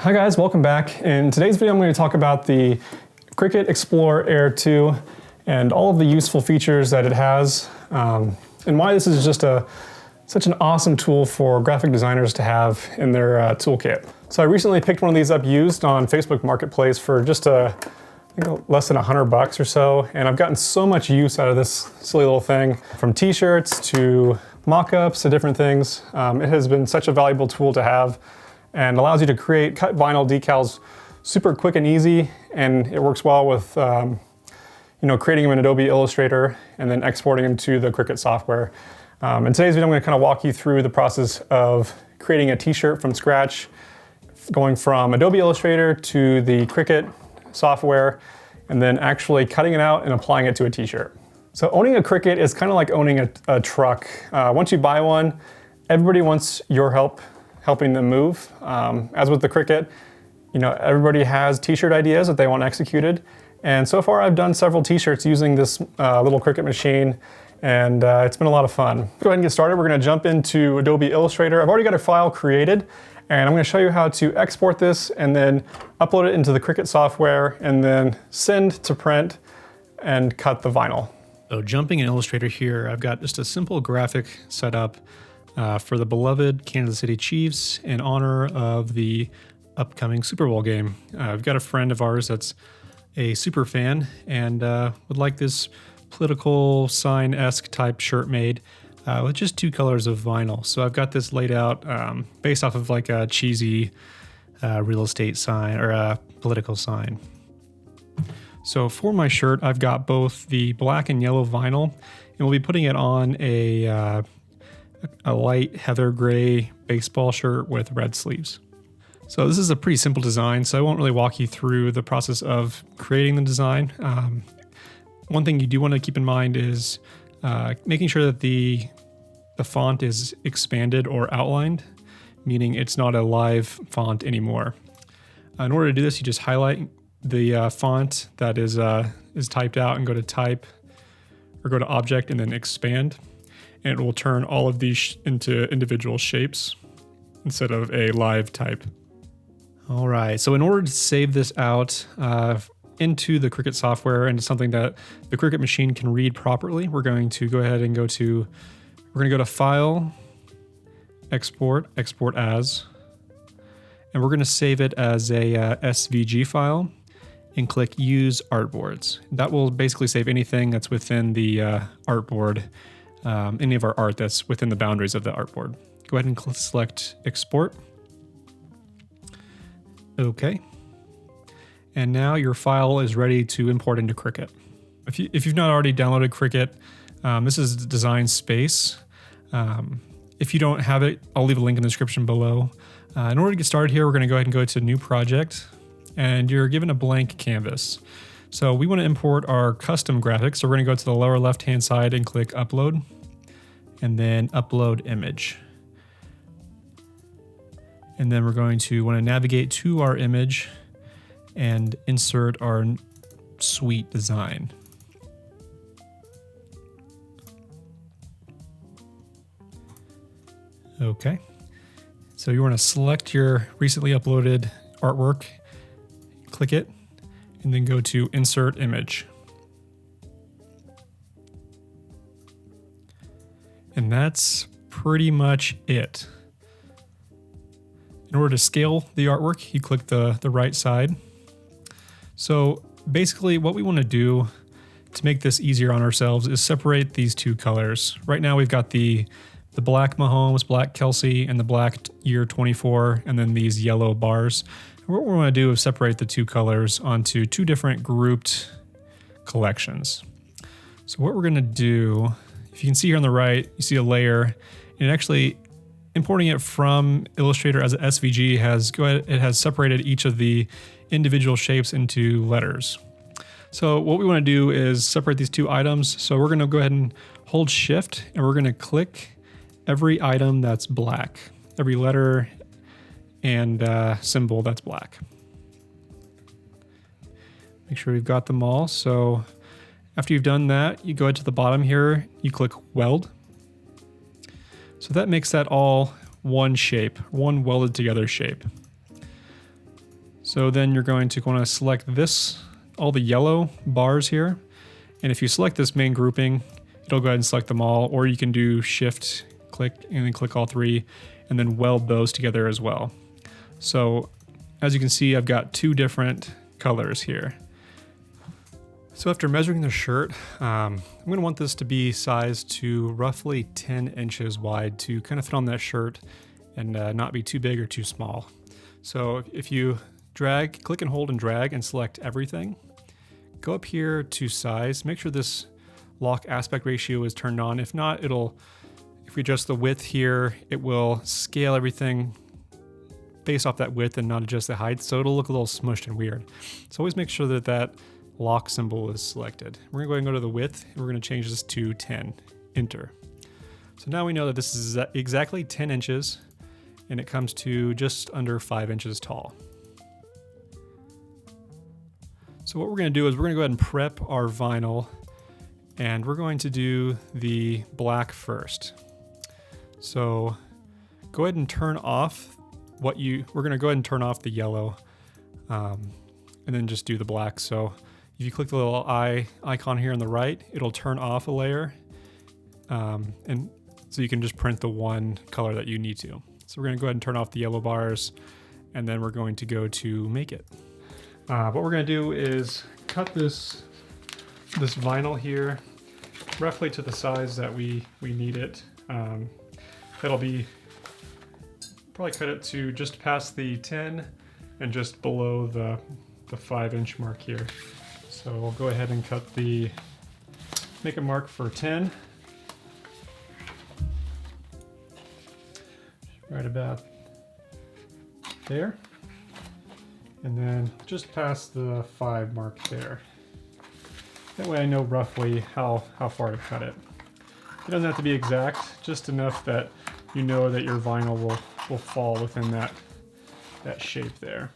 Hi guys, welcome back. In today's video I'm going to talk about the Cricut Explore Air 2 and all of the useful features that it has, and why this is just such an awesome tool for graphic designers to have in their toolkit. So I recently picked one of these up used on Facebook Marketplace for just I think less than $100 or so, and I've gotten so much use out of this silly little thing, from t-shirts to mock-ups to different things. It has been such a valuable tool to have, and allows you to cut vinyl decals super quick and easy, and it works well with creating them in Adobe Illustrator and then exporting them to the Cricut software. In today's video I'm going to kind of walk you through the process of creating a t-shirt from scratch, going from Adobe Illustrator to the Cricut software, and then actually cutting it out and applying it to a t-shirt. So owning a Cricut is kind of like owning a truck. Once you buy one, everybody wants your help helping them move. As with the Cricut, everybody has t-shirt ideas that they want executed. And so far I've done several t-shirts using this little Cricut machine, and it's been a lot of fun. Go ahead and get started. We're gonna jump into Adobe Illustrator. I've already got a file created, and I'm gonna show you how to export this and then upload it into the Cricut software and then send to print and cut the vinyl. So jumping in Illustrator here, I've got just a simple graphic set up for the beloved Kansas City Chiefs in honor of the upcoming Super Bowl game. I've got a friend of ours that's a super fan and would like this political sign-esque type shirt made with just two colors of vinyl. So I've got this laid out based off of like a cheesy real estate sign or a political sign. So for my shirt, I've got both the black and yellow vinyl, and we'll be putting it on a light heather gray baseball shirt with red sleeves. So this is a pretty simple design, so I won't really walk you through the process of creating the design. One thing you do want to keep in mind is making sure that the font is expanded or outlined, meaning it's not a live font anymore. In order to do this, you just highlight the font that is typed out and go to Type, or go to Object and then Expand, and it will turn all of these into individual shapes instead of a live type. All right, so in order to save this out into the Cricut software and something that the Cricut machine can read properly, we're going to go ahead and go to File, Export, Export As, and we're going to save it as a SVG file and click Use Artboards. That will basically save anything that's within the artboard, any of our art that's within the boundaries of the artboard. Go ahead and select Export. Okay. And now your file is ready to import into Cricut. If you've not already downloaded Cricut, this is the Design Space. If you don't have it, I'll leave a link in the description below. In order to get started here, we're going to go ahead and go to New Project, and you're given a blank canvas. So we want to import our custom graphics, so we're going to go to the lower left-hand side and click Upload, and then Upload Image. And then we're going to want to navigate to our image and insert our suite design. Okay, so you want to select your recently uploaded artwork, click it, and then go to Insert Image. And that's pretty much it. In order to scale the artwork, you click the right side. So basically what we want to do to make this easier on ourselves is separate these two colors. Right now we've got the black Mahomes, black Kelsey, and the black year 24, and then these yellow bars. And what we want to do is separate the two colors onto two different grouped collections. So what we're going to do, if you can see here on the right, you see a layer, and actually importing it from Illustrator as an SVG it has separated each of the individual shapes into letters. So what we want to do is separate these two items. So we're going to go ahead and hold Shift, and we're going to click every item that's black, every letter and symbol that's black. Make sure we've got them all. So after you've done that, you go ahead to the bottom here, you click Weld. So that makes that all one shape, one welded together shape. So then you're going to want to select this, all the yellow bars here. And if you select this main grouping, it'll go ahead and select them all, or you can do shift click and then click all three and then weld those together as well. So as you can see, I've got two different colors here. So after measuring the shirt, I'm going to want this to be sized to roughly 10 inches wide to kind of fit on that shirt and not be too big or too small. So if you click and hold and drag and select everything, go up here to size, make sure this lock aspect ratio is turned on. If not, if we adjust the width here, it will scale everything based off that width and not adjust the height, so it'll look a little smushed and weird. So always make sure that that lock symbol is selected. We're gonna go ahead and go to the width, and we're gonna change this to 10, enter. So now we know that this is exactly 10 inches, and it comes to just under 5 inches tall. So what we're gonna do is we're gonna go ahead and prep our vinyl, and we're going to do the black first. So go ahead and turn off we're gonna go ahead and turn off the yellow, and then just do the black. So if you click the little eye icon here on the right, it'll turn off a layer, and so you can just print the one color that you need to. So we're gonna go ahead and turn off the yellow bars, and then we're going to go to make it. What we're gonna do is cut this vinyl here roughly to the size that we need it. That'll be probably cut it to just past the 10 and just below the 5-inch mark here. So we'll go ahead and make a mark for 10. Right about there. And then just past the 5 mark there. That way I know roughly how far to cut it. It doesn't have to be exact, just enough that you know that your vinyl will fall within that shape there.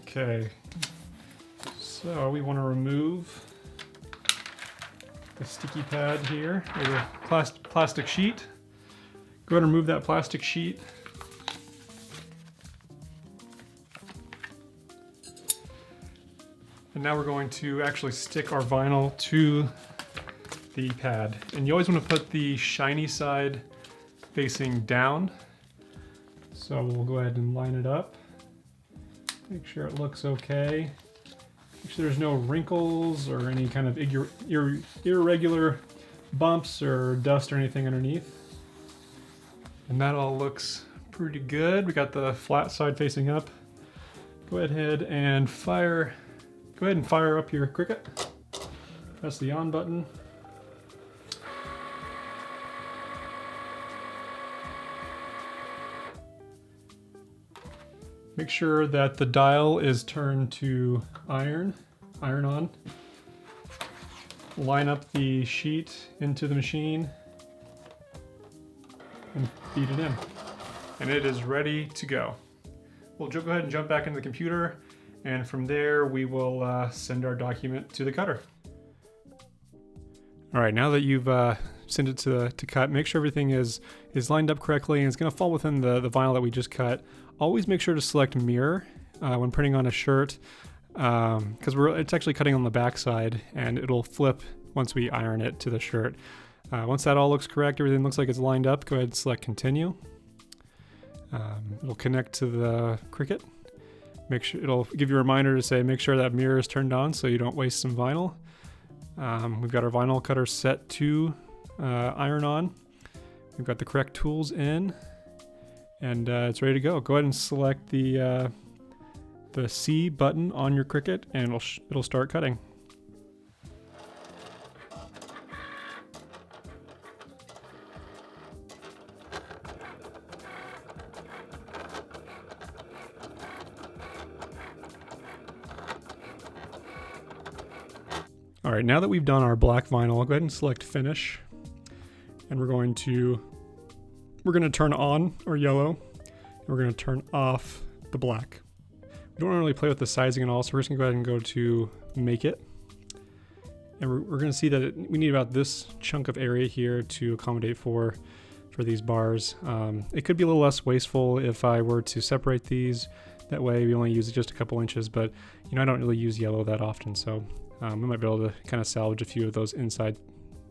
Okay, so we want to remove the sticky pad here, or the plastic sheet. Go ahead and remove that plastic sheet. And now we're going to actually stick our vinyl to the pad. And you always want to put the shiny side facing down. So we'll go ahead and line it up. Make sure it looks okay. Make sure there's no wrinkles or any kind of irregular bumps or dust or anything underneath. And that all looks pretty good. We got the flat side facing up. Go ahead and fire up your Cricut. Press the on button. Make sure that the dial is turned to iron on. Line up the sheet into the machine and feed it in. And it is ready to go. We'll go ahead and jump back into the computer, and from there we will send our document to the cutter. All right, now that you've sent it to cut, make sure everything is lined up correctly and it's gonna fall within the vinyl that we just cut. Always make sure to select mirror when printing on a shirt, because it's actually cutting on the back side and it'll flip once we iron it to the shirt. Once that all looks correct, everything looks like it's lined up, go ahead and select continue. It'll connect to the Cricut. Make sure it'll give you a reminder to say make sure that mirror is turned on so you don't waste some vinyl. We've got our vinyl cutter set to iron on. We've got the correct tools in, and it's ready to go. Go ahead and select the C button on your Cricut, and it'll start cutting. All right, now that we've done our black vinyl, I'll go ahead and select finish, and we're going to turn on our yellow, and we're going to turn off the black. We don't really play with the sizing and all, so we're just gonna go ahead and go to make it, And we're going to see that we need about this chunk of area here to accommodate for these bars. It could be a little less wasteful if I were to separate these. That way we only use just a couple inches, but you know, I don't really use yellow that often, so we might be able to kind of salvage a few of those inside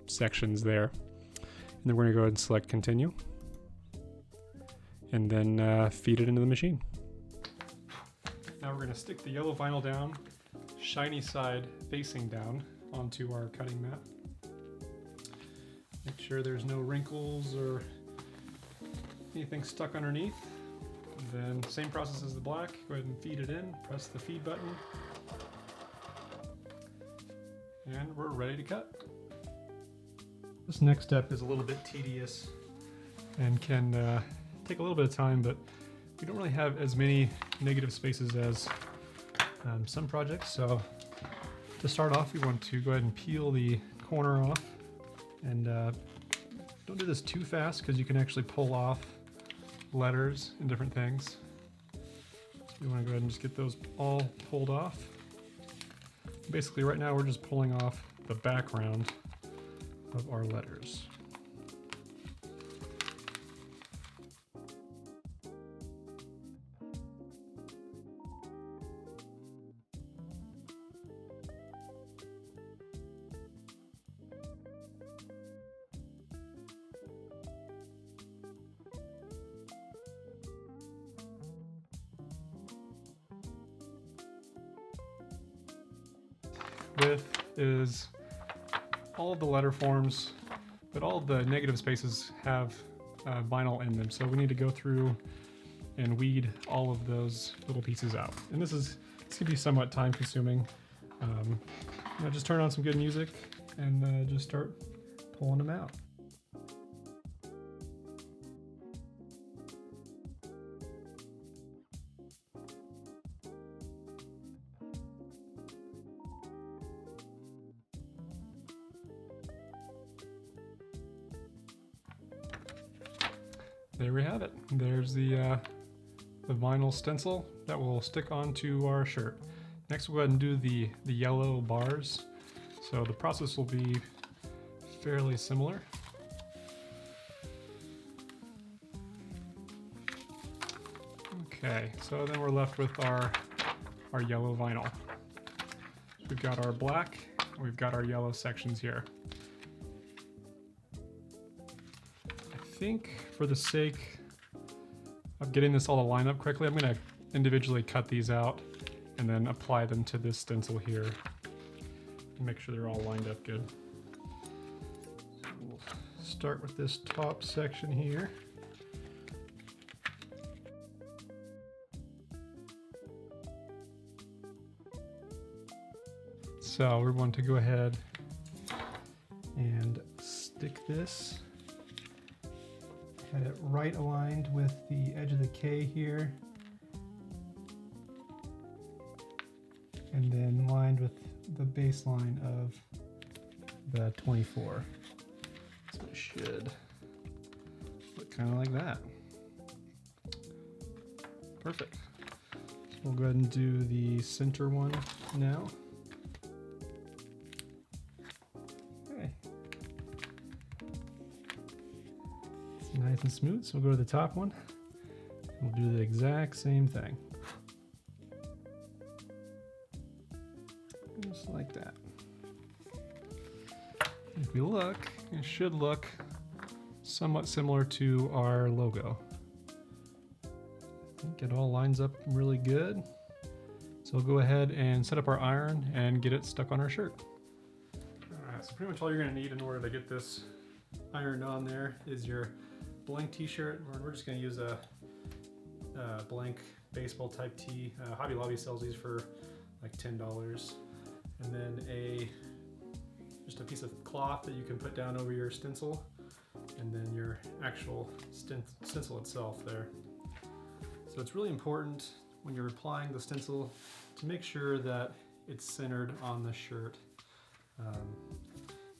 sections there. And then we're going to go ahead and select continue, and then feed it into the machine. Now we're going to stick the yellow vinyl down, shiny side facing down, onto our cutting mat. Make sure there's no wrinkles or anything stuck underneath. Then same process as the black, go ahead and feed it in, press the feed button, and we're ready to cut. This next step is a little bit tedious and can take a little bit of time, but we don't really have as many negative spaces as some projects. So to start off, we want to go ahead and peel the corner off, and don't do this too fast because you can actually pull off letters and different things. So we want to go ahead and just get those all pulled off. Basically right now we're just pulling off the background of our letters. Width is all of the letter forms, but all of the negative spaces have vinyl in them. So we need to go through and weed all of those little pieces out. And this can be somewhat time consuming. You know, just turn on some good music and just start pulling them out. There we have it. There's the vinyl stencil that will stick onto our shirt. Next we'll go ahead and do the yellow bars. So the process will be fairly similar. Okay, so then we're left with our yellow vinyl. We've got our black, and we've got our yellow sections here. I think for the sake of getting this all to line up correctly, I'm going to individually cut these out and then apply them to this stencil here and make sure they're all lined up good. So we'll start with this top section here. So we want to go ahead and stick this. Had it right aligned with the edge of the K here. And then lined with the baseline of the 24. So it should look kind of like that. Perfect. So we'll go ahead and do the center one now. Okay. It's nice and smooth, so we'll go to the top one. We'll do the exact same thing. Just like that. If we look, it should look somewhat similar to our logo. I think it all lines up really good. So we'll go ahead and set up our iron and get it stuck on our shirt. Alright, so pretty much all you're going to need in order to get this ironed on there is your blank t-shirt. We're just going to use a blank baseball type tee. Hobby Lobby sells these for like $10. And then just a piece of cloth that you can put down over your stencil, and then your actual stencil itself there. So it's really important when you're applying the stencil to make sure that it's centered on the shirt.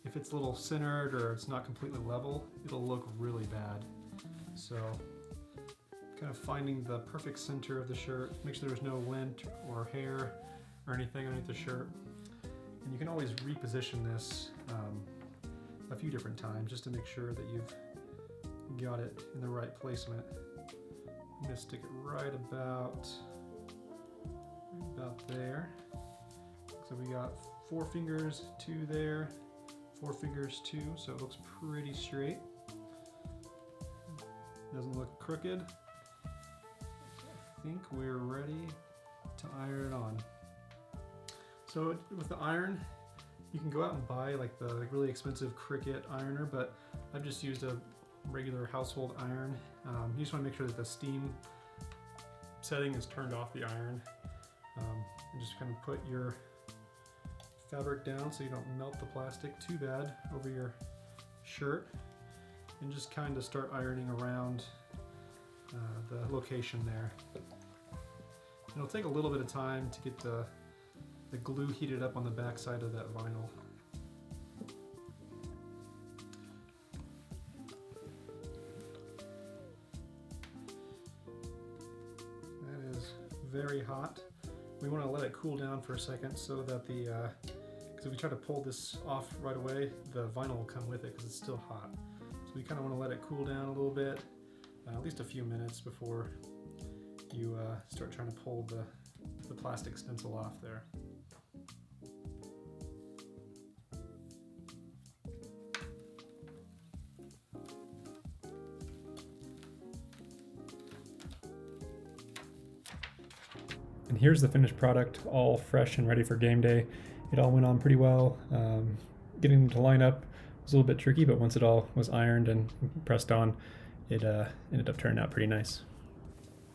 If it's a little centered or it's not completely level, it'll look really bad. So kind of finding the perfect center of the shirt, make sure there's no lint or hair or anything underneath the shirt. And you can always reposition this a few different times just to make sure that you've got it in the right placement. I'm going to stick it right about there. So we got 4 fingers, 2 there, 4 fingers, 2, so it looks pretty straight. Doesn't look crooked. I think we're ready to iron it on. So with the iron, you can go out and buy like the really expensive Cricut ironer, but I've just used a regular household iron. You just want to make sure that the steam setting is turned off the iron. And just kind of put your fabric down so you don't melt the plastic too bad over your shirt, and just kind of start ironing around the location there. It'll take a little bit of time to get the glue heated up on the back side of that vinyl. That is very hot. We want to let it cool down for a second so that because if we try to pull this off right away, the vinyl will come with it because it's still hot. So we kind of want to let it cool down a little bit, at least a few minutes before you start trying to pull the plastic stencil off there. And here's the finished product, all fresh and ready for game day. It all went on pretty well. Getting them to line up was a little bit tricky, but once it all was ironed and pressed on, it ended up turning out pretty nice.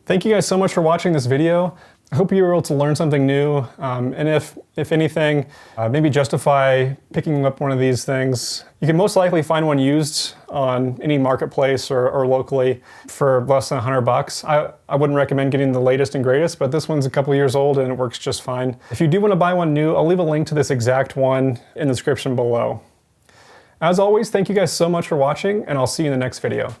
Thank you guys so much for watching this video. I hope you were able to learn something new, and if anything, maybe justify picking up one of these things. You can most likely find one used on any marketplace or locally for less than $100. I wouldn't recommend getting the latest and greatest, but this one's a couple years old and it works just fine. If you do want to buy one new, I'll leave a link to this exact one in the description below. As always, thank you guys so much for watching, and I'll see you in the next video.